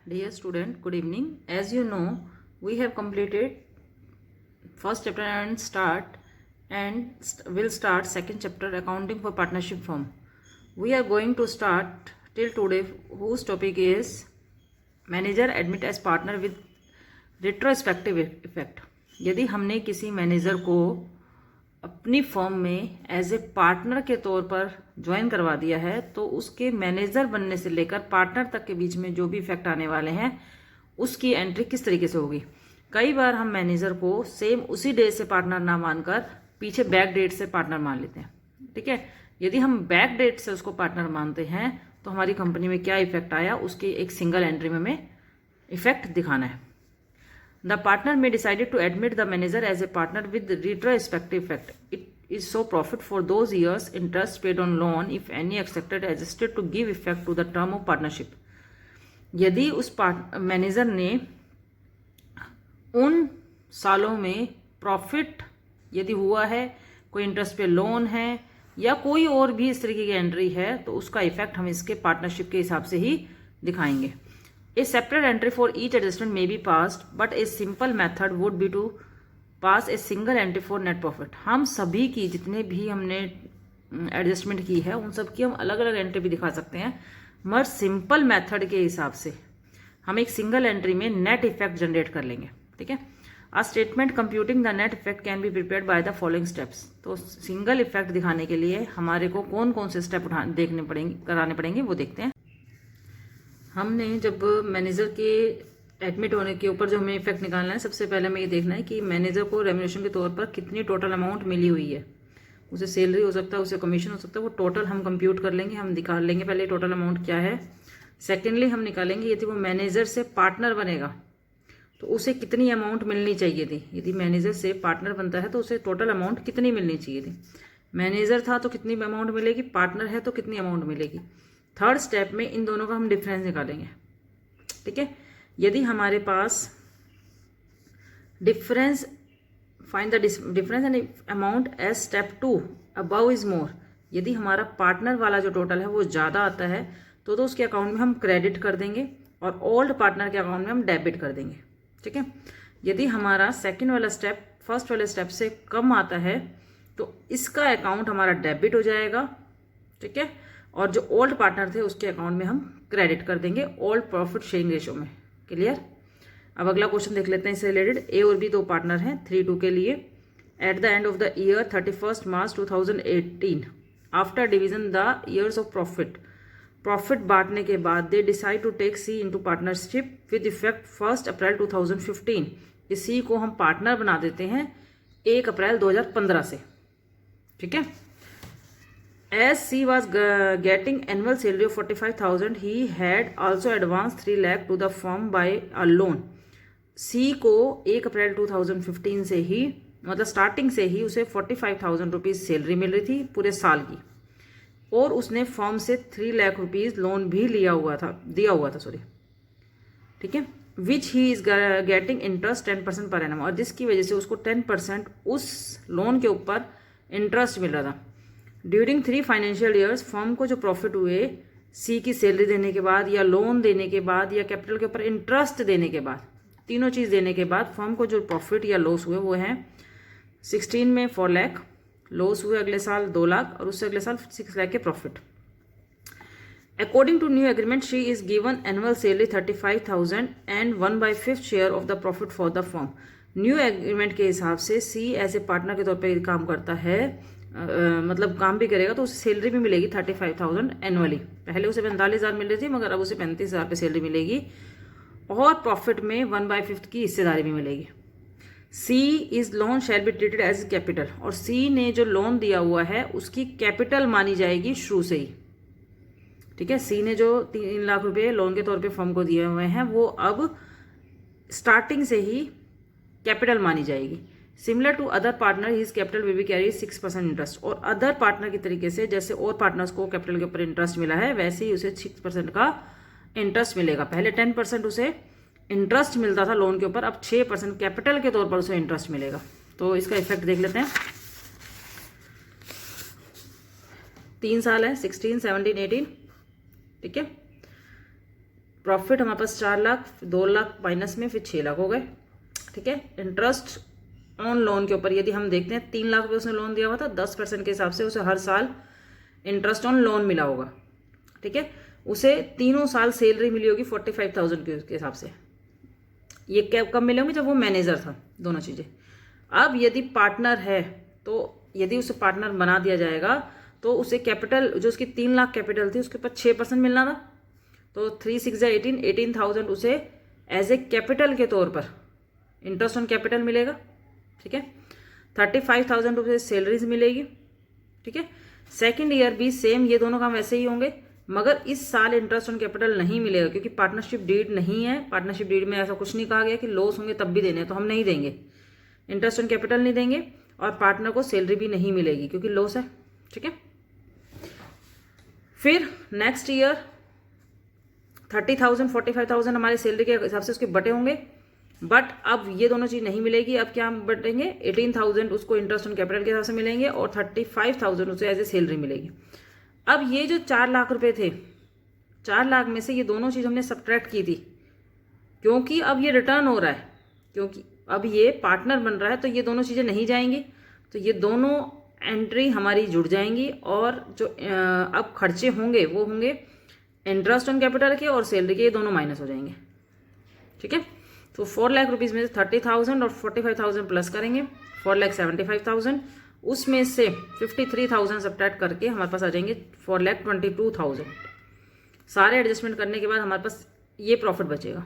Dear student, good evening. As you know, we have completed first chapter and will start second chapter accounting for partnership firm. We are going to start till today whose topic is manager admit as partner with retrospective effect. यदि हमने किसी manager को अपनी firm में as a partner के तौर पर join करवा दिया है तो उसके मैनेजर बनने से लेकर पार्टनर तक के बीच में जो भी इफेक्ट आने वाले हैं उसकी एंट्री किस तरीके से होगी। कई बार हम मैनेजर को सेम उसी डेट से पार्टनर ना मानकर पीछे बैक डेट से पार्टनर मान लेते हैं। ठीक है, यदि हम बैक डेट से उसको पार्टनर मानते हैं तो हमारी कंपनी में क्या इफेक्ट आया उसकी एक सिंगल एंट्री में हमें इफेक्ट दिखाना है। The partner may decide to admit the manager as a partner with retrospective effect. It is so profit for those years interest paid on loan if any accepted adjusted to give effect to the term of partnership. यदि उस manager ने उन सालों में profit यदि हुआ है, कोई इंटरेस्ट पे लोन है या कोई और भी इस तरीके की एंट्री है तो उसका इफेक्ट हम इसके पार्टनरशिप के हिसाब से ही दिखाएंगे। A separate entry for each adjustment may be passed, but a simple method would be to pass a single entry for net profit. हम सभी की जितने भी हमने एडजस्टमेंट की है उन सब की हम अलग अलग एंट्री भी दिखा सकते हैं, मगर सिंपल मेथड के हिसाब से हम एक सिंगल एंट्री में नेट इफेक्ट जनरेट कर लेंगे। ठीक है, a statement computing the net effect can be prepared by the following steps. तो सिंगल इफेक्ट दिखाने के लिए हमारे को कौन कौन से स्टेप कराने पड़ेंगे वो देखते हैं। हमने जब मैनेजर के एडमिट होने के ऊपर जो हमें इफेक्ट निकालना है, सबसे पहले हमें ये देखना है कि मैनेजर को रेम्यूनरेशन के तौर पर कितनी टोटल अमाउंट मिली हुई है। उसे सैलरी हो सकता है, उसे कमीशन हो सकता है, वो टोटल हम कंप्यूट कर लेंगे, हम निकाल लेंगे पहले टोटल अमाउंट क्या है। सेकेंडली हम निकालेंगे यदि वो मैनेजर से पार्टनर बनेगा तो उसे कितनी अमाउंट मिलनी चाहिए थी। यदि मैनेजर से पार्टनर बनता है तो उसे टोटल अमाउंट कितनी मिलनी चाहिए थी। मैनेजर था तो कितनी अमाउंट मिलेगी, पार्टनर है तो कितनी अमाउंट मिलेगी। थर्ड स्टेप में इन दोनों का हम डिफरेंस निकालेंगे। ठीक है, यदि हमारे पास difference find the difference and amount as step 2 above is more, यदि हमारा पार्टनर वाला जो टोटल है वो ज़्यादा आता है तो उसके अकाउंट में हम क्रेडिट कर देंगे और ओल्ड पार्टनर के अकाउंट में हम डेबिट कर देंगे। ठीक है, यदि हमारा सेकेंड वाला स्टेप फर्स्ट वाले स्टेप से कम आता है तो इसका अकाउंट हमारा डेबिट हो जाएगा। ठीक है, और जो ओल्ड पार्टनर थे उसके अकाउंट में हम क्रेडिट कर देंगे ओल्ड प्रॉफिट शेयरिंग रेशियो में। क्लियर। अब अगला क्वेश्चन देख लेते हैं इससे रिलेटेड। ए और बी दो पार्टनर हैं 3-2 के लिए। At the end of the year 31 March 2018 after division the years of profit बांटने के बाद they decide to take C into partnership with effect 1 April 2015। इस सी को हम पार्टनर बना देते हैं 1 अप्रैल 2015 से। ठीक है, As C was getting annual salary of 45,000, he had also advanced 3 lakh to the firm by a loan. C को 1 अप्रैल 2015 से ही मतलब स्टार्टिंग से ही उसे 45,000 रुपीज़ सैलरी मिल रही थी पूरे साल की, और उसने फर्म से 3 लाख रुपीज़ लोन भी दिया हुआ था सॉरी। ठीक है, which he is getting interest 10% per annum, और जिसकी वजह से उसको 10% उस लोन के ऊपर इंटरेस्ट मिल रहा था। ड्यूरिंग 3 फाइनेंशियल ईयर्स फर्म को जो प्रॉफिट हुए सी की सैलरी देने के बाद या लोन देने के बाद या कैपिटल के ऊपर इंटरेस्ट देने के बाद, तीनों चीज़ देने के बाद फर्म को जो प्रॉफिट या लॉस हुए वो हैं 16 में 4 लाख लॉस हुए, अगले साल 2 लाख और उससे अगले साल 6 लाख के profit. According to new agreement she is given annual salary 35,000 and 1/5 share of the profit for the firm. New agreement के हिसाब से सी एज ए पार्टनर के तौर पर काम करता है, मतलब काम भी करेगा तो उसे सैलरी भी मिलेगी 35,000 एनुअली। पहले उसे 45,000 मिल रही थी मगर अब उसे 35,000 पे सैलरी मिलेगी और प्रॉफिट में 1/5 की हिस्सेदारी भी मिलेगी। C is loan shall be treated as capital, और सी ने जो लोन दिया हुआ है उसकी कैपिटल मानी जाएगी शुरू से ही। ठीक है, सी ने जो 3 लाख रुपए लोन के तौर पे फर्म को दिए हुए हैं वो अब स्टार्टिंग से ही कैपिटल मानी जाएगी। Similar to other partner his capital will be carry 6% interest, और अदर पार्टनर की तरीके से जैसे और पार्टनर्स को कैपिटल के ऊपर इंटरेस्ट मिला है वैसे ही उसे 6% का इंटरेस्ट मिलेगा। पहले 10% उसे इंटरेस्ट मिलता था लोन के ऊपर, अब 6% कैपिटल के तौर पर उसे इंटरेस्ट मिलेगा। तो इसका इफेक्ट देख लेते हैं। 3 साल है 16, 17, 18। ठीक है, प्रॉफिट हमारे पास 4 लाख, 2 लाख माइनस में, फिर 6 लाख हो गए। ठीक है, इंटरेस्ट ऑन लोन के ऊपर यदि हम देखते हैं 3 लाख रुपये उसने लोन दिया हुआ था, 10% के हिसाब से उसे हर साल इंटरेस्ट ऑन लोन मिला होगा। ठीक है, उसे तीनों साल सैलरी मिली होगी 45,000 के हिसाब से। ये कब मिले होंगे? जब वो मैनेजर था, दोनों चीज़ें। अब यदि पार्टनर है तो यदि उसे पार्टनर बना दिया जाएगा तो उसे कैपिटल, जो उसकी 3 लाख कैपिटल थी उसके ऊपर 6% मिलना था। तो 3 6 18 18,000 उसे एज ए कैपिटल के तौर पर इंटरेस्ट ऑन कैपिटल मिलेगा। ठीक है, 35,000 रुपये सैलरीज मिलेगी। ठीक है, सेकेंड ईयर भी सेम, ये दोनों काम वैसे ही होंगे, मगर इस साल इंटरेस्ट ऑन कैपिटल नहीं मिलेगा क्योंकि पार्टनरशिप डीड नहीं है। पार्टनरशिप डीड में ऐसा कुछ नहीं कहा गया कि लॉस होंगे तब भी देने हैं, तो हम नहीं देंगे। इंटरेस्ट ऑन कैपिटल नहीं देंगे और पार्टनर को सैलरी भी नहीं मिलेगी क्योंकि लॉस है। ठीक है, फिर नेक्स्ट ईयर 30,000 45,000 हमारी सैलरी के हिसाब से उसके बटे होंगे, बट अब ये दोनों चीज़ नहीं मिलेगी। अब क्या हम बटेंगे? 18,000 उसको इंटरेस्ट ऑन कैपिटल के हिसाब से मिलेंगे और 35,000 उसे एज ए सैलरी मिलेगी। अब ये जो 4 लाख रुपए थे, 4 लाख में से ये दोनों चीज़ हमने सब्ट्रैक्ट की थी क्योंकि अब ये रिटर्न हो रहा है, क्योंकि अब ये पार्टनर बन रहा है, तो ये दोनों चीज़ें नहीं जाएंगी, तो ये दोनों एंट्री हमारी जुड़ जाएंगी और जो अब खर्चे होंगे वो होंगे इंटरेस्ट ऑन कैपिटल के और सैलरी के, ये दोनों माइनस हो जाएंगे। ठीक है, तो 4 लाख रुपीज़ में से 30,000 और 45,000 प्लस करेंगे, 4,75,000, उसमें से 53,000 सब्ट्रैक्ट करके हमारे पास आ जाएंगे 4,22,000। सारे एडजस्टमेंट करने के बाद हमारे पास ये प्रॉफिट बचेगा।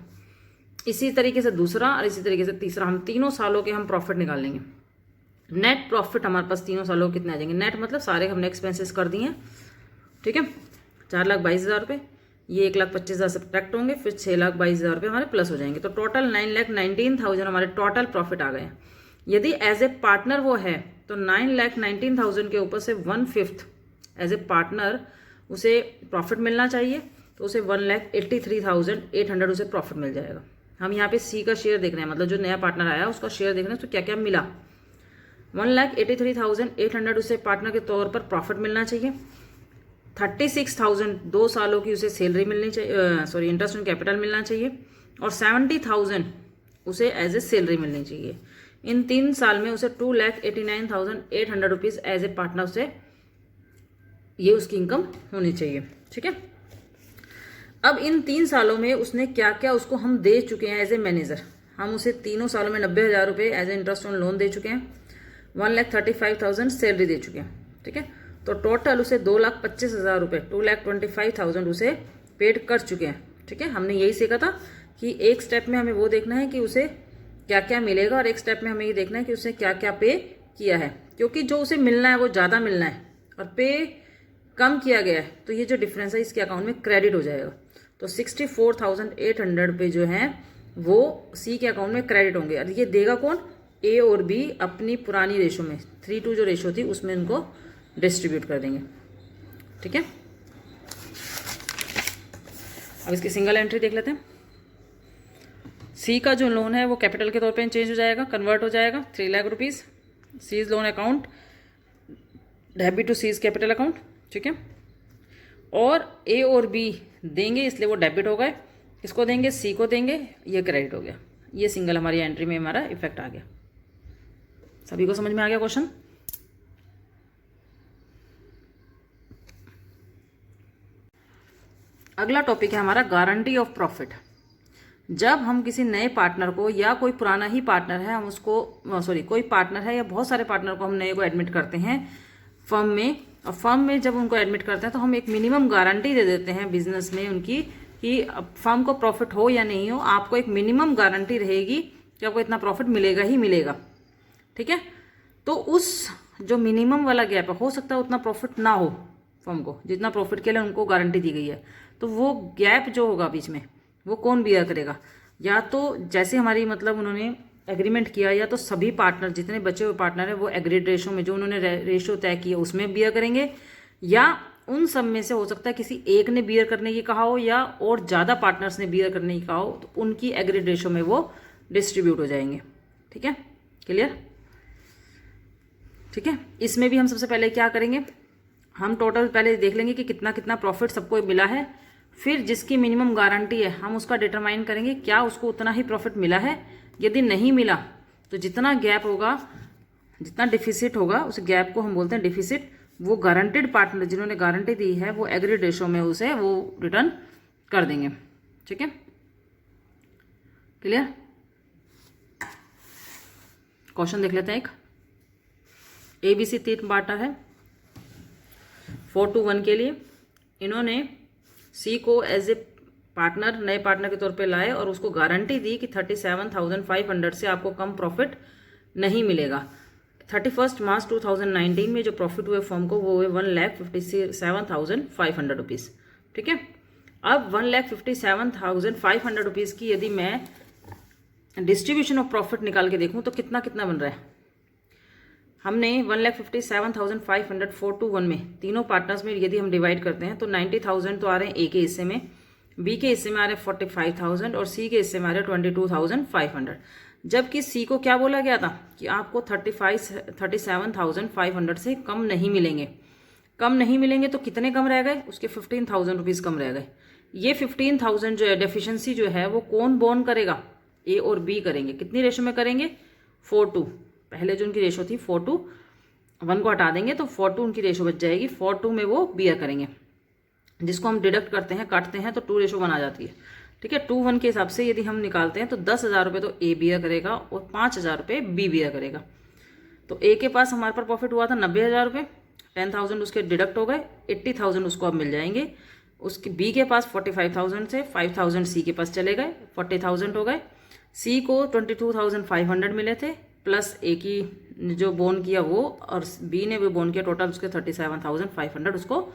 इसी तरीके से दूसरा और इसी तरीके से तीसरा, हम तीनों सालों के हम प्रॉफिट निकाल लेंगे। नेट प्रॉफिट हमारे पास तीनों सालों के कितने आ जाएंगे? नेट मतलब सारे हमने एक्सपेंसेस कर दिए हैं। ठीक है, 4,22,000 रुपये, ये 1,25,000 सब्ट्रैक्ट होंगे, फिर 6,22,000 रुपये हमारे प्लस हो जाएंगे, तो टोटल 9,19,000 हमारे टोटल प्रॉफिट आ गए। यदि एज ए पार्टनर वो है तो 9,19,000 के ऊपर से 1/5 एज ए पार्टनर उसे प्रॉफिट मिलना चाहिए, तो उसे 1,83,800 उसे प्रॉफिट मिल जाएगा। हम यहाँ पे सी का शेयर देख रहे हैं, मतलब जो नया पार्टनर आया उसका शेयर देख रहे हैं, तो क्या क्या मिला। 1,83,800 उसे पार्टनर के तौर पर प्रॉफिट मिलना चाहिए। 36,000 2 सालों की उसे सैलरी मिलनी चाहिए, सॉरी इंटरेस्ट ऑन कैपिटल मिलना चाहिए, और 70,000 उसे एज ए सैलरी मिलनी चाहिए। इन 3 साल में उसे 2,89,800 रुपीज़ एज ए पार्टनर से ये उसकी इनकम होनी चाहिए। ठीक है, अब इन 3 सालों में उसने क्या क्या उसको हम दे चुके हैं एज ए मैनेजर। हम उसे तीनों सालों में 90,000 रुपये as a interest on loan दे चुके हैं, 1,35,000 सैलरी दे चुके हैं। ठीक है, तो टोटल उसे 2,25,000 रुपये 2,25,000 उसे पेड कर चुके हैं। ठीक है, हमने यही सीखा था कि एक स्टेप में हमें वो देखना है कि उसे क्या क्या मिलेगा और एक स्टेप में हमें ये देखना है कि उसने क्या क्या पे किया है, क्योंकि जो उसे मिलना है वो ज़्यादा मिलना है और पे कम किया गया है, तो ये जो डिफरेंस है इसके अकाउंट में क्रेडिट हो जाएगा। तो 64,800 रुपये जो हैं वो सी के अकाउंट में क्रेडिट होंगे। और ये देगा कौन? ए और बी अपनी पुरानी रेशो में 3:2 जो रेशो थी उसमें उनको डिस्ट्रीब्यूट कर देंगे। ठीक है, अब इसकी सिंगल एंट्री देख लेते हैं। सी का जो लोन है वो कैपिटल के तौर पे चेंज हो जाएगा, कन्वर्ट हो जाएगा 3 lakh rupees. C's loan account debit to C's capital account. ठीक है, और ए और बी देंगे इसलिए वो डेबिट हो गए, इसको देंगे सी को देंगे, ये क्रेडिट हो गया। ये सिंगल हमारी एंट्री में हमारा इफेक्ट आ गया। सभी को समझ में आ गया क्वेश्चन? अगला टॉपिक है हमारा गारंटी ऑफ प्रॉफिट। जब हम किसी नए पार्टनर को या कोई पुराना ही पार्टनर है हम उसको कोई पार्टनर है या बहुत सारे पार्टनर को हम नए को एडमिट करते हैं फर्म में, और फर्म में जब उनको एडमिट करते हैं तो हम एक मिनिमम गारंटी दे देते हैं बिजनेस में उनकी कि फर्म को प्रॉफिट हो या नहीं हो, आपको एक मिनिमम गारंटी रहेगी कि आपको इतना प्रॉफिट मिलेगा ही मिलेगा। ठीक है, तो उस जो मिनिमम वाला गैप है, हो सकता है उतना प्रॉफिट ना हो फर्म को जितना प्रॉफिट के लिए उनको गारंटी दी गई है, तो वो गैप जो होगा बीच में वो कौन बियर करेगा? या तो जैसे हमारी मतलब उन्होंने एग्रीमेंट किया, या तो सभी पार्टनर जितने बचे हुए पार्टनर है वो एग्रीड रेशो में जो उन्होंने रेशो तय किया उसमें बियर करेंगे, या उन सब में से हो सकता है किसी एक ने बियर करने की कहा हो या और ज़्यादा पार्टनर्स ने बियर करने की कहा हो, तो उनकी एग्रीड रेशो में वो डिस्ट्रीब्यूट हो जाएंगे। ठीक है, क्लियर? ठीक है, इसमें भी हम सबसे पहले क्या करेंगे, हम टोटल पहले देख लेंगे कि कितना कितना प्रॉफिट सबको मिला है, फिर जिसकी मिनिमम गारंटी है हम उसका डिटरमाइन करेंगे क्या उसको उतना ही प्रॉफिट मिला है। यदि नहीं मिला तो जितना गैप होगा, जितना डिफिसिट होगा उस गैप को हम बोलते हैं डिफिसिट। वो गारंटेड पार्टनर जिन्होंने गारंटी दी है वो एग्रीड रेशो में उसे वो रिटर्न कर देंगे। ठीक है, क्लियर। क्वेश्चन देख लेते हैं। एक ABC 3 पार्टनर है 4-1 के लिए। इन्होंने C को एज ए पार्टनर, नए पार्टनर के तौर पे लाए और उसको गारंटी दी कि 37,500 से आपको कम प्रॉफिट नहीं मिलेगा। 31 मार्च 2019 में जो प्रॉफिट हुए फर्म को वो हुए 1,57,500 रुपीज़। ठीक है, अब 1,57,500 रुपीज़ की यदि मैं डिस्ट्रीब्यूशन ऑफ प्रॉफिट निकाल के देखूं तो कितना कितना बन रहा है। हमने 1,57,500 4-1 में तीनों पार्टनर्स में यदि हम डिवाइड करते हैं तो 90,000 तो आ रहे हैं A के हिस्से में, B के हिस्से में आ रहे हैं 45,000 और C के हिस्से में आ रहे हैं 22,500। जबकि C को क्या बोला गया था कि आपको 37,500 से कम नहीं मिलेंगे। कम नहीं मिलेंगे तो कितने कम रह गए, उसके 15,000 रुपीज़ कम रह गए। ये 15,000 जो है डेफिशिएंसी जो है वो कौन बोन करेगा, A और B करेंगे। कितनी रेशो में करेंगे, 4-2। पहले जो उनकी रेशो थी 4-1 को हटा देंगे तो 4-2 उनकी रेशो बच जाएगी। 4-2 में वो बियर करेंगे, जिसको हम डिडक्ट करते हैं, काटते हैं तो 2:1 आ जाती है। ठीक है, 2-1 के हिसाब से यदि हम निकालते हैं तो 10,000 रुपये तो A बियर करेगा और 5,000 रुपये B बियर करेगा। तो A के पास हमारे पर प्रॉफिट हुआ था 90,000 रुपये, 10,000 उसके डिडक्ट हो गए, 80,000 उसको अब मिल जाएंगे। उसके B के पास 45,000 से 5,000 C के पास चले गए, 40,000 हो गए। C को 22,500 मिले थे प्लस A की जो बोन किया वो, और B ने भी बोन किया, टोटल उसके 37,500 उसको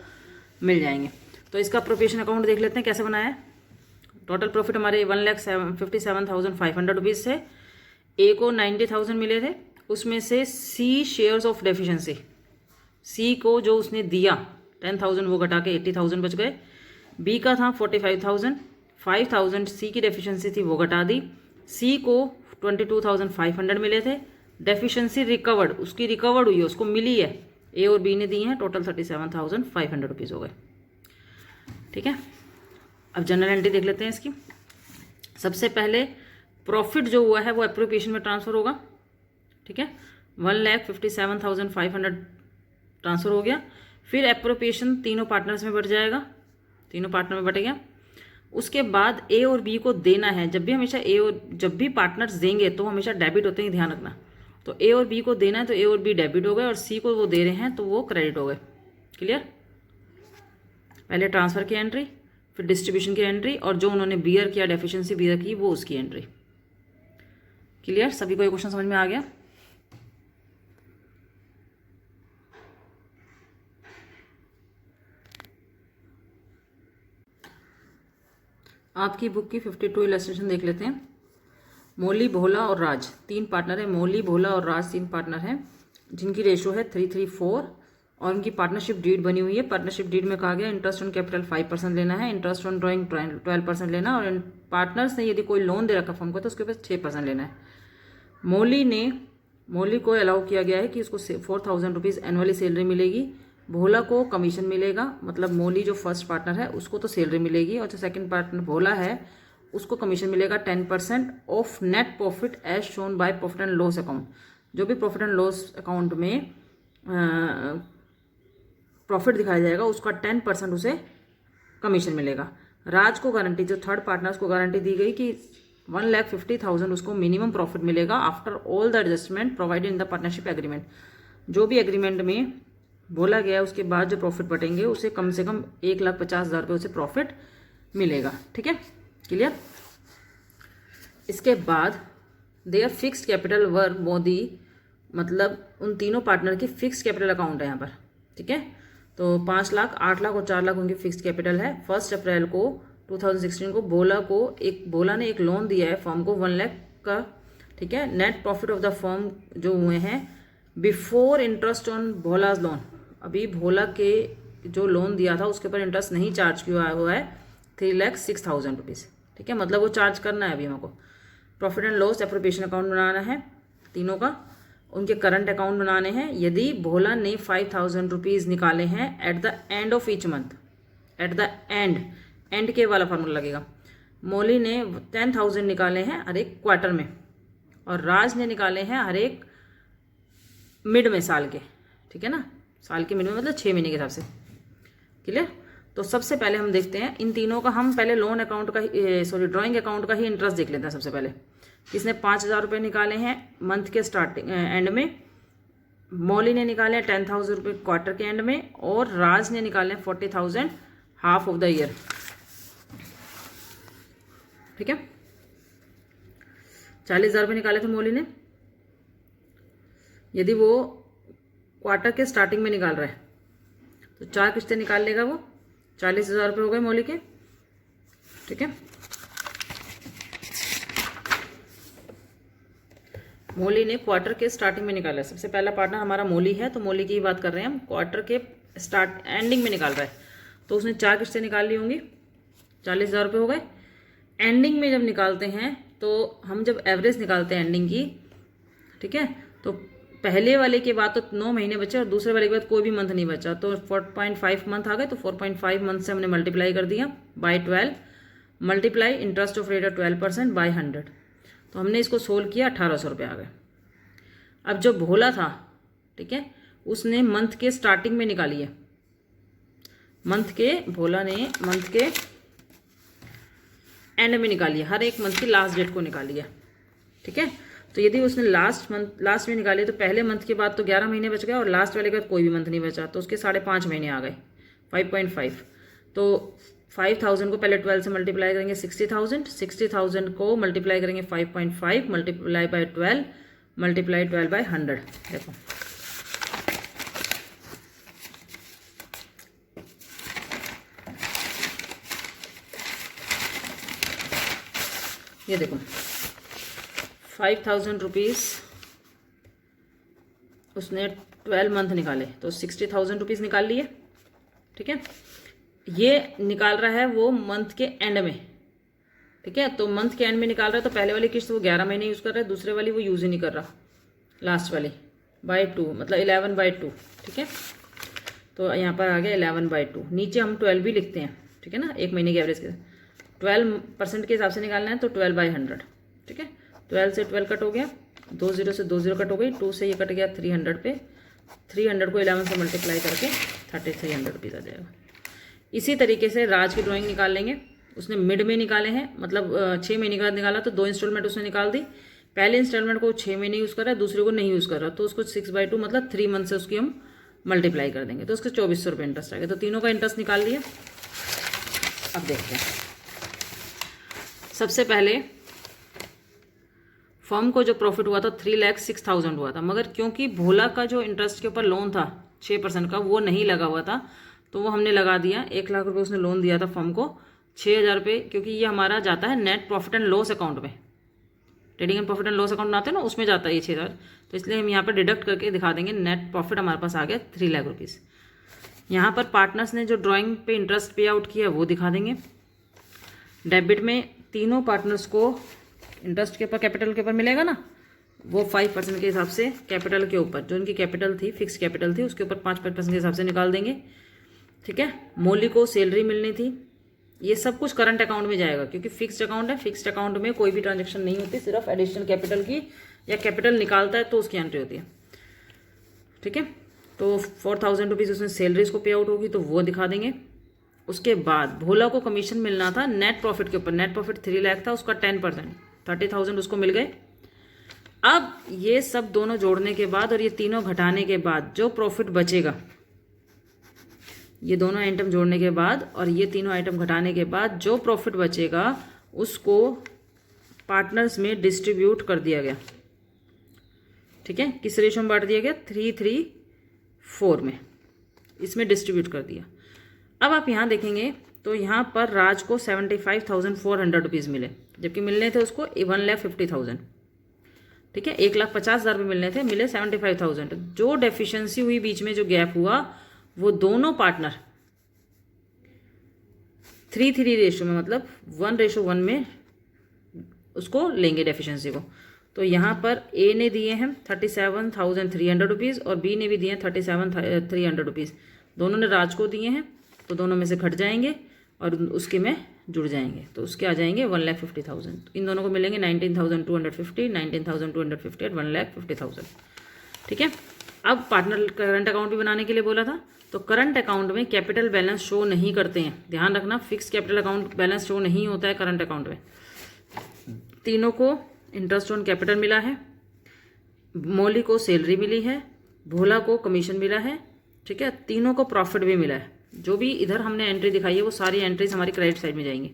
मिल जाएंगे। तो इसका अप्रोप्रिएशन अकाउंट देख लेते हैं कैसे बनाया है। टोटल प्रॉफिट हमारे 1,57,500 रुपीज़ थे। A को 90,000 मिले थे, उसमें से C shares of deficiency, C को जो उसने दिया 10,000 वो घटा के 80,000 बच गए। B का था 45,000, 5,000 C की डेफिशिएंसी थी वो घटा दी। C को 22,500 मिले थे। डेफिशिएंसी रिकवर्ड, उसकी रिकवर्ड हुई है, उसको मिली है, A और B ने दी है, टोटल 37,500 रुपीज़ हो गए। ठीक है, अब जनरल एंट्री देख लेते हैं इसकी। सबसे पहले प्रॉफिट जो हुआ है वो एप्रोप्रिएशन में ट्रांसफ़र होगा। ठीक है, 1,57,500 ट्रांसफ़र हो गया। फिर एप्रोप्रिएशन तीनों पार्टनर्स में बढ़ जाएगा, तीनों पार्टनर में बढ़ गया। उसके बाद A और B को देना है। जब भी हमेशा जब भी पार्टनर्स देंगे तो हमेशा डेबिट होते हैं, ध्यान रखना। तो A और B को देना है तो A और B डेबिट हो गए और C को वो दे रहे हैं तो वो क्रेडिट हो गए। क्लियर, पहले ट्रांसफ़र की एंट्री, फिर डिस्ट्रीब्यूशन की एंट्री, और जो उन्होंने बियर किया, डेफिशिएंसी बियर की, वो उसकी एंट्री। क्लियर, सभी को ये क्वेश्चन समझ में आ गया। आपकी बुक की 52 इलस्ट्रेशन देख लेते हैं। मौली, भोला और राज 3 पार्टनर हैं। मौली, भोला और राज 3 पार्टनर हैं जिनकी रेशो है 3:4 और उनकी पार्टनरशिप डीड बनी हुई है। पार्टनरशिप डीड में कहा गया इंटरेस्ट ऑन कैपिटल 5% लेना है, इंटरेस्ट ऑन ड्राइंग 12% लेना, और पार्टनर्स ने यदि कोई लोन दे रखा फर्म को तो उसके पास 6% लेना है। मौली को अलाउ किया गया है कि उसको 4,000 रुपीज़ एनुअली सैलरी मिलेगी। भोला को कमीशन मिलेगा, मतलब मौली जो फर्स्ट पार्टनर है उसको तो सैलरी मिलेगी, और जो सेकंड पार्टनर भोला है उसको कमीशन मिलेगा 10% of net profit as shown by profit and loss account. जो भी प्रॉफिट एंड लॉस अकाउंट में प्रॉफिट दिखाया जाएगा उसका 10% उसे कमीशन मिलेगा। राज को गारंटी, जो थर्ड पार्टनर्स को गारंटी दी गई कि 1,50,000 उसको मिनिमम प्रॉफिट मिलेगा after all the adjustment provided in the partnership agreement. जो भी एग्रीमेंट में बोला गया उसके बाद जो प्रॉफिट बटेंगे उसे कम से कम 1,50,000 रुपये उसे प्रॉफिट मिलेगा। ठीक है, क्लियर। इसके बाद देयर फिक्स्ड कैपिटल वर मोदी, मतलब उन तीनों पार्टनर की फिक्स्ड कैपिटल अकाउंट है यहाँ पर। ठीक है, तो 5 लाख, 8 लाख और 4 लाख उनकी फिक्स्ड कैपिटल है। 1 अप्रैल को 2016 को भोला ने एक लोन दिया है फर्म को 1 लाख का। ठीक है, net profit of the firm जो हुए हैं बिफोर इंटरेस्ट ऑन भोलाज लोन, अभी भोला के जो लोन दिया था उसके ऊपर इंटरेस्ट नहीं चार्ज किया हुआ है, 3,06,000 रुपीज़। ठीक है, मतलब वो चार्ज करना है अभी हमको। Profit and loss appropriation account बनाना है तीनों का, उनके करंट अकाउंट बनाने हैं। यदि भोला ने 5,000 रुपीज़ निकाले हैं eight the end of each month, eight the and के वाला फार्मूला लगेगा। मौली ने 10,000 निकाले हैं हर एक क्वार्टर में और राज ने निकाले हैं हर एक मिड में साल के, ठीक है ना, साल के मिड में मतलब 6 महीने के हिसाब से। क्लियर। तो सबसे पहले हम देखते हैं इन तीनों का, हम पहले लोन अकाउंट का ही ड्राइंग अकाउंट का ही इंटरेस्ट देख लेते हैं सबसे पहले। किसने 5,000 रुपये निकाले हैं मंथ के स्टार्टिंग एंड में, मौली ने निकाले हैं 10,000 रुपये क्वार्टर के एंड में, और राज ने निकाले हैं 40,000 हाफ ऑफ द ईयर, ठीक है। 40,000 रुपये निकाले थे मौली ने, यदि वो क्वार्टर के स्टार्टिंग में निकाल रहा है तो 4 किस्तें निकाल लेगा वो, 40,000 रुपये हो गए मौली के, ठीक है। मौली ने क्वार्टर के स्टार्टिंग में निकाला है, सबसे पहला पार्टनर हमारा मौली है तो मौली की ही बात कर रहे हैं हम, क्वार्टर के स्टार्ट एंडिंग में निकाल रहा है तो उसने 4 किस्तें निकाल ली होंगी, 40,000 रुपये हो गए। एंडिंग में जब निकालते हैं तो हम जब एवरेज निकालते हैं एंडिंग की, ठीक है, तो पहले वाले के बाद तो 9 महीने बचे और दूसरे वाले के बाद कोई भी मंथ नहीं बचा, तो 4.5 मंथ आ गए, तो 4.5 मंथ से हमने मल्टीप्लाई कर दिया by 12, multiply interest of rate of 12% by 100, तो हमने इसको सोल्व किया, 1,800 रुपये आ गए। अब जो भोला था, ठीक है, उसने मंथ के स्टार्टिंग में निकाली है, भोला ने मंथ के एंड में निकाली है, हर एक मंथ की लास्ट डेट को निकाली है, ठीक है। तो यदि उसने लास्ट में निकाली तो पहले मंथ के बाद तो 11 महीने बच गए और लास्ट वाले के बाद कोई भी मंथ नहीं बचा, तो उसके 5.5 महीने आ गए, 5.5। तो 5,000 को पहले 12 से मल्टीप्लाई करेंगे 60,000 को मल्टीप्लाई करेंगे 5.5 मल्टीप्लाई बाय 12 मल्टीप्लाई 12 बाय 100। देखो ये देखो 5,000 रुपीज़ उसने 12 मंथ निकाले तो 60,000 रुपीज़ निकाल लिए, ठीक है। ये निकाल रहा है वो मंथ के एंड में, ठीक है, तो मंथ के एंड में निकाल रहा है तो पहले वाली किस्त वो 11 महीने यूज़ कर रहा है, दूसरे वाली वो यूज़ ही नहीं कर रहा, लास्ट वाली बाय 2 मतलब 11/2, ठीक है। तो यहाँ पर आ गया 11/2, नीचे हम 12 भी लिखते हैं, ठीक है ना, एक महीने की एवरेज के 12% के हिसाब से निकालना है तो 12/100, ठीक है। 12 से 12 कट हो गया, 2 0 से 2 0 कट हो गई, 2 से ये कट गया 300 पे, 300 को 11 से मल्टीप्लाई करके 3,300 रुपीज़ आ जाएगा। इसी तरीके से राज की ड्राइंग निकाल लेंगे, उसने मिड में निकाले हैं, मतलब 6 महीने के बाद निकाला तो 2 इंस्टॉलमेंट उसने निकाल दी, पहले इंस्टॉलमेंट को 6 महीने यूज़ कर रहा है, दूसरे को नहीं यूज़ कर रहा, तो उसको 6/2 मतलब 3 मंथ से उसकी हम मल्टीप्लाई कर देंगे तो उसके 2,400 रुपये इंटरेस्ट आ गया। तो तीनों का इंटरेस्ट निकाल लिया। अब देखते हैं, सबसे पहले फर्म को जो प्रॉफिट हुआ था 3,06,000 हुआ था, मगर क्योंकि भोला का जो इंटरेस्ट के ऊपर लोन था 6% का वो नहीं लगा हुआ था तो वो हमने लगा दिया, 1 लाख रुपये उसने लोन दिया था फर्म को, 6,000 रुपये, क्योंकि ये हमारा जाता है net profit and loss account में, trading and profit and loss account बनाते हैं ना, उसमें जाता है ये 6,000, तो इसलिए हम यहाँ पर डिडक्ट करके दिखा देंगे, नेट प्रॉफिट हमारे पास आ गया 3 लाख रुपीज़। यहाँ पर पार्टनर्स ने जो ड्राइंग पे इंटरेस्ट पे आउट किया वो दिखा देंगे। डेबिट में तीनों पार्टनर्स को इंटरेस्ट के ऊपर कैपिटल के ऊपर मिलेगा ना, वो 5% के हिसाब से कैपिटल के ऊपर, जो इनकी कैपिटल थी फिक्स कैपिटल थी उसके ऊपर 5% के हिसाब से निकाल देंगे, ठीक है। मौली को सैलरी मिलनी थी, ये सब कुछ करंट अकाउंट में जाएगा क्योंकि फिक्स्ड अकाउंट है, फिक्स्ड अकाउंट में कोई भी ट्रांजेक्शन नहीं होती, सिर्फ एडिशनल कैपिटल की या कैपिटल निकालता है तो उसकी एंट्री होती है, ठीक है। तो 4,000 रुपीज़ उसमें सैलरीज को पे आउट होगी तो वो दिखा देंगे। उसके बाद भोला को कमीशन मिलना था नेट प्रॉफिट के ऊपर, नेट प्रॉफिट 3 लाख था, उसका 10% 30,000 उसको मिल गए। अब ये सब दोनों जोड़ने के बाद और ये तीनों घटाने के बाद जो प्रॉफिट बचेगा, ये दोनों आइटम जोड़ने के बाद और ये तीनों आइटम घटाने के बाद जो प्रॉफिट बचेगा उसको पार्टनर्स में डिस्ट्रीब्यूट कर दिया गया, ठीक है। किस रेशो में बांट दिया गया? 3:3:4 में इसमें डिस्ट्रीब्यूट कर दिया। अब आप यहाँ देखेंगे तो यहाँ पर राज को 75,400 रुपीज़ मिले, जबकि मिलने थे उसको 1,50,000, ठीक है। 1,50,000 रुपये मिलने थे, मिले 75,000। जो डेफिशिएंसी हुई बीच में, जो गैप हुआ, वो दोनों पार्टनर 3:3 रेशो में, मतलब 1:1 में उसको लेंगे डेफिशिएंसी को। तो यहाँ पर ए ने दिए हैं 37,300 रुपीज़ और बी ने भी दिए हैं 37,300 रुपीज़, दोनों ने राज को दिए हैं तो दोनों में से घट जाएंगे और उसके में जुड़ जाएंगे, तो उसके आ जाएंगे 1,50,000। इन दोनों को मिलेंगे 19,250, 19,250 और 1,50,000। ठीक है। अब पार्टनर करंट अकाउंट भी बनाने के लिए बोला था, तो करंट अकाउंट में कैपिटल बैलेंस शो नहीं करते हैं, ध्यान रखना, fix capital account balance show नहीं होता है करंट अकाउंट में। तीनों को इंटरेस्ट ऑन कैपिटल मिला है, मौली को सैलरी मिली है, भोला को कमीशन मिला है। ठीक है, तीनों को प्रॉफिट भी मिला है। जो भी इधर हमने एंट्री दिखाई है वो सारी एंट्रीज हमारी क्रेडिट साइड में जाएंगी,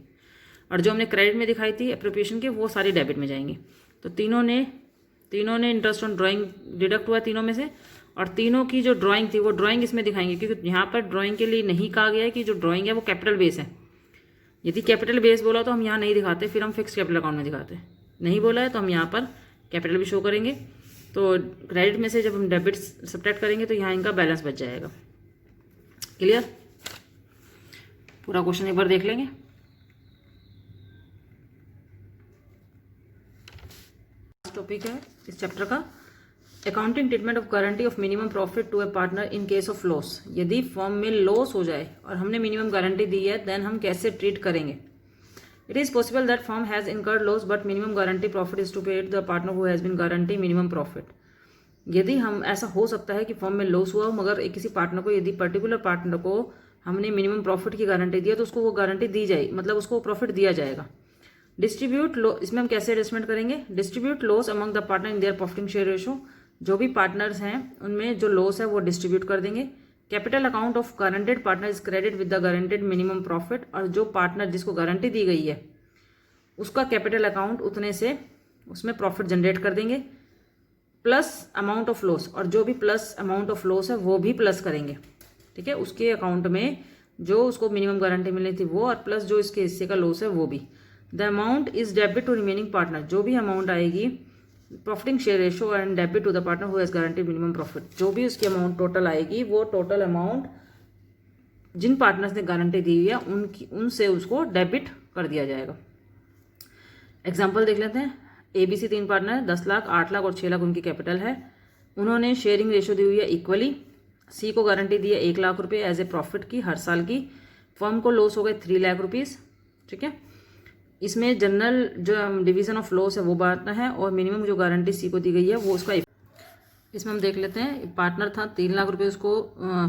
और जो हमने क्रेडिट में दिखाई थी एप्रोप्रिएशन के, वो सारी डेबिट में जाएंगी। तो तीनों ने इंटरेस्ट ऑन ड्राइंग डिडक्ट हुआ तीनों में से, और तीनों की जो ड्राइंग थी वो ड्राइंग इसमें दिखाएंगे, क्योंकि यहाँ पर ड्राइंग के लिए नहीं कहा गया है कि जो ड्राइंग है वो कैपिटल बेस है। यदि कैपिटल बेस बोला तो हम यहाँ नहीं दिखाते, फिर हम फिक्स कैपिटल अकाउंट में दिखाते। नहीं बोला है तो हम यहाँ पर कैपिटल भी शो करेंगे। तो क्रेडिट में से जब हम डेबिट सब्ट्रैक्ट करेंगे तो यहाँ इनका बैलेंस बच जाएगा। क्लियर? पूरा क्वेश्चन एक बार देख लेंगे। टॉपिक है इस चैप्टर का, accounting treatment of guarantee of minimum profit to a partner in case of loss. यदि फर्म में लॉस हो जाए और हमने मिनिमम गारंटी दी है, देन हम कैसे ट्रीट करेंगे। It is possible that firm has incurred loss but minimum guarantee profit is to paid the partner who has been guarantee minimum profit. यदि हम ऐसा हो सकता है कि फर्म में लॉस हुआ, मगर किसी पार्टनर को, यदि पर्टिकुलर पार्टनर को हमने मिनिमम प्रॉफिट की गारंटी दिया, तो उसको वो गारंटी दी जाए, मतलब उसको प्रॉफिट दिया जाएगा। डिस्ट्रीब्यूट लॉस, इसमें हम कैसे एडजस्टमेंट करेंगे। Distribute loss among the partner in their profiting share ratio. जो भी पार्टनर्स हैं उनमें जो लॉस है वो डिस्ट्रीब्यूट कर देंगे। Capital account of guaranteed partner is credit with the guaranteed minimum profit. और जो पार्टनर जिसको गारंटी दी गई है उसका कैपिटल अकाउंट उतने से उसमें प्रॉफिट जनरेट कर देंगे, प्लस अमाउंट ऑफ लॉस, और जो भी प्लस अमाउंट ऑफ लॉस है वो भी प्लस करेंगे। ठीक है, उसके अकाउंट में जो उसको मिनिमम गारंटी मिलनी थी वो, और प्लस जो इसके हिस्से का लॉस है वो भी। The amount is debit to remaining partner. जो भी अमाउंट आएगी profiting share ratio and debit to the partner who has guarantee minimum profit. जो भी उसकी अमाउंट टोटल आएगी वो टोटल अमाउंट जिन पार्टनर्स ने गारंटी दी हुई है उनसे उसको डेबिट कर दिया जाएगा। एग्जाम्पल देख लेते हैं। ABC 3 पार्टनर है, 10 लाख, 8 लाख और 6 लाख उनकी कैपिटल है। उन्होंने शेयरिंग रेशो दी हुई है इक्वली। C को गारंटी दी है 1 लाख रुपए एज ए प्रॉफिट की हर साल की। फर्म को लॉस हो गए 3 लाख रुपीज़। ठीक है, इसमें जनरल जो डिवीजन ऑफ लॉस है वो बांटना है, और मिनिमम जो गारंटी C को दी गई है वो उसका। इसमें हम देख लेते हैं, पार्टनर था 3 लाख रुपये, उसको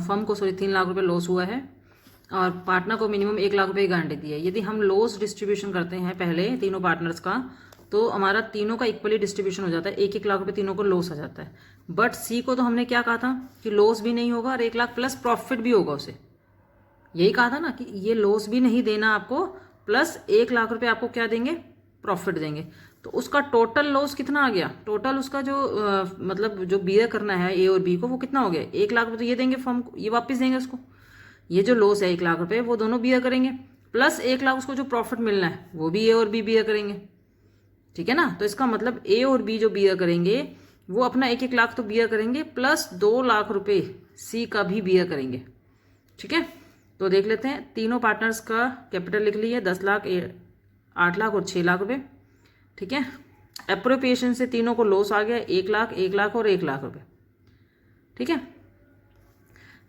फर्म को 3 लाख रुपये लॉस हुआ है, और पार्टनर को मिनिमम 1 लाख रुपये की गारंटी दी है। यदि हम लॉस डिस्ट्रीब्यूशन करते हैं पहले तीनों पार्टनर्स का, तो हमारा तीनों का इक्वली डिस्ट्रीब्यूशन हो जाता है, 1-1 लाख रुपये तीनों को लॉस आ जाता है। बट C को तो हमने क्या कहा था कि लॉस भी नहीं होगा और 1 लाख प्लस प्रॉफिट भी होगा उसे। यही कहा था ना कि ये लॉस भी नहीं देना आपको, प्लस 1 लाख रुपये आपको क्या देंगे, प्रॉफिट देंगे। तो उसका टोटल लॉस कितना आ गया, टोटल उसका जो मतलब जो बियर करना है A और B को, वो कितना हो गया, 1 लाख रुपये तो ये देंगे फर्म को, ये वापस देंगे उसको। ये जो लॉस है 1 लाख रुपये वो दोनों बियर करेंगे, प्लस 1 लाख उसको जो प्रॉफिट मिलना है वो भी A और B बियर करेंगे। ठीक है ना, तो इसका मतलब A और B जो बियर करेंगे वो अपना 1-1 लाख तो बियर करेंगे, प्लस 2 लाख रुपये C का भी बियर करेंगे। ठीक है, तो देख लेते हैं। तीनों पार्टनर्स का कैपिटल लिख लिया, 10 लाख, 8 लाख और 6 लाख रुपये। ठीक है, एप्रोप्रिएशन से तीनों को लॉस आ गया 1 लाख, 1 लाख और 1 लाख रुपये। ठीक है,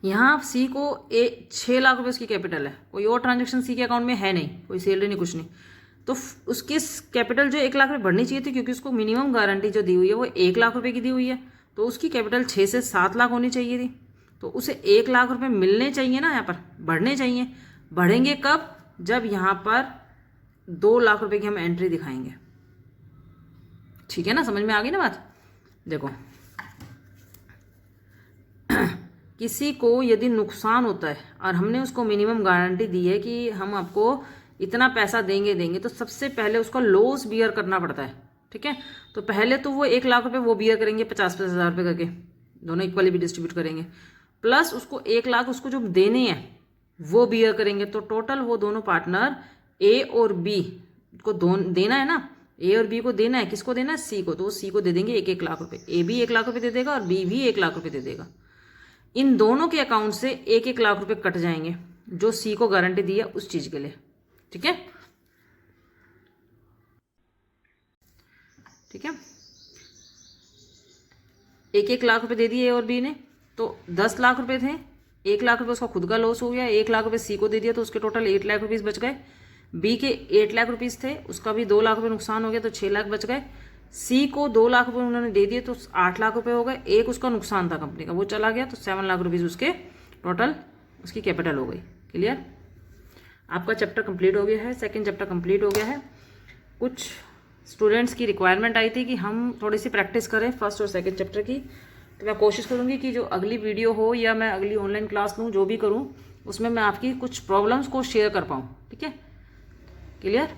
यहाँ C को 6 लाख रुपये उसकी कैपिटल है, कोई और ट्रांजेक्शन C के अकाउंट में है नहीं, कोई सैलरी नहीं, कुछ नहीं। तो उसकी कैपिटल जो 1 लाख रुपये बढ़नी चाहिए थी, क्योंकि उसको मिनिमम गारंटी जो दी हुई है वो 1 लाख रुपये की दी हुई है, तो उसकी कैपिटल 6 से 7 लाख होनी चाहिए थी। तो उसे 1 लाख रुपये मिलने चाहिए ना, यहाँ पर बढ़ने चाहिए। बढ़ेंगे कब, जब यहाँ पर 2 लाख रुपये की हम एंट्री दिखाएंगे। ठीक है ना, समझ में आ गई ना बात। देखो, किसी को यदि नुकसान होता है और हमने उसको मिनिमम गारंटी दी है कि हम आपको इतना पैसा देंगे, तो सबसे पहले उसका लॉस बियर करना पड़ता है। ठीक है, तो पहले तो वो 1 लाख रुपये वो बियर करेंगे, 50-50 हज़ार रुपये करके, दोनों इक्वली भी डिस्ट्रीब्यूट करेंगे, प्लस उसको 1 लाख उसको जो देने हैं वो बियर करेंगे। तो टोटल वो दोनों पार्टनर A और B को देना है ना, A और B को देना है, किसको देना है, C को। तो वो C को दे देंगे 1-1 लाख रुपये, A भी 1 लाख रुपये दे देगा और B भी 1 लाख रुपये दे देगा। इन दोनों के अकाउंट से 1-1 लाख रुपये कट जाएंगे जो C को गारंटी दी है उस चीज के लिए। ठीक है, ठीक है, 1-1 लाख रुपए दे दिए A और B ने, तो 10 लाख रुपए थे 1,00,000 उसका खुद का लॉस हो गया, 1,00,000 सी को दे दिया तो उसके टोटल 8,00,000 बच गए। बी के 8,00,000 थे, उसका भी 2,00,000 नुकसान हो गया तो 6,00,000 बच गए। सी को 2,00,000 उन्होंने दे दिए तो 8,00,000 हो गए। एक उसका नुकसान था कंपनी का, वो चला गया तो 7,00,000 उसके टोटल उसकी कैपिटल हो गई। क्लियर? आपका चैप्टर कंप्लीट हो गया है, सेकंड चैप्टर कंप्लीट हो गया है। कुछ स्टूडेंट्स की रिक्वायरमेंट आई थी कि हम थोड़ी सी प्रैक्टिस करें फर्स्ट और सेकंड चैप्टर की, तो मैं कोशिश करूंगी कि जो अगली वीडियो हो या मैं अगली ऑनलाइन क्लास लूँ, जो भी करूँ उसमें मैं आपकी कुछ प्रॉब्लम्स को शेयर कर पाऊँ। ठीक है? क्लियर?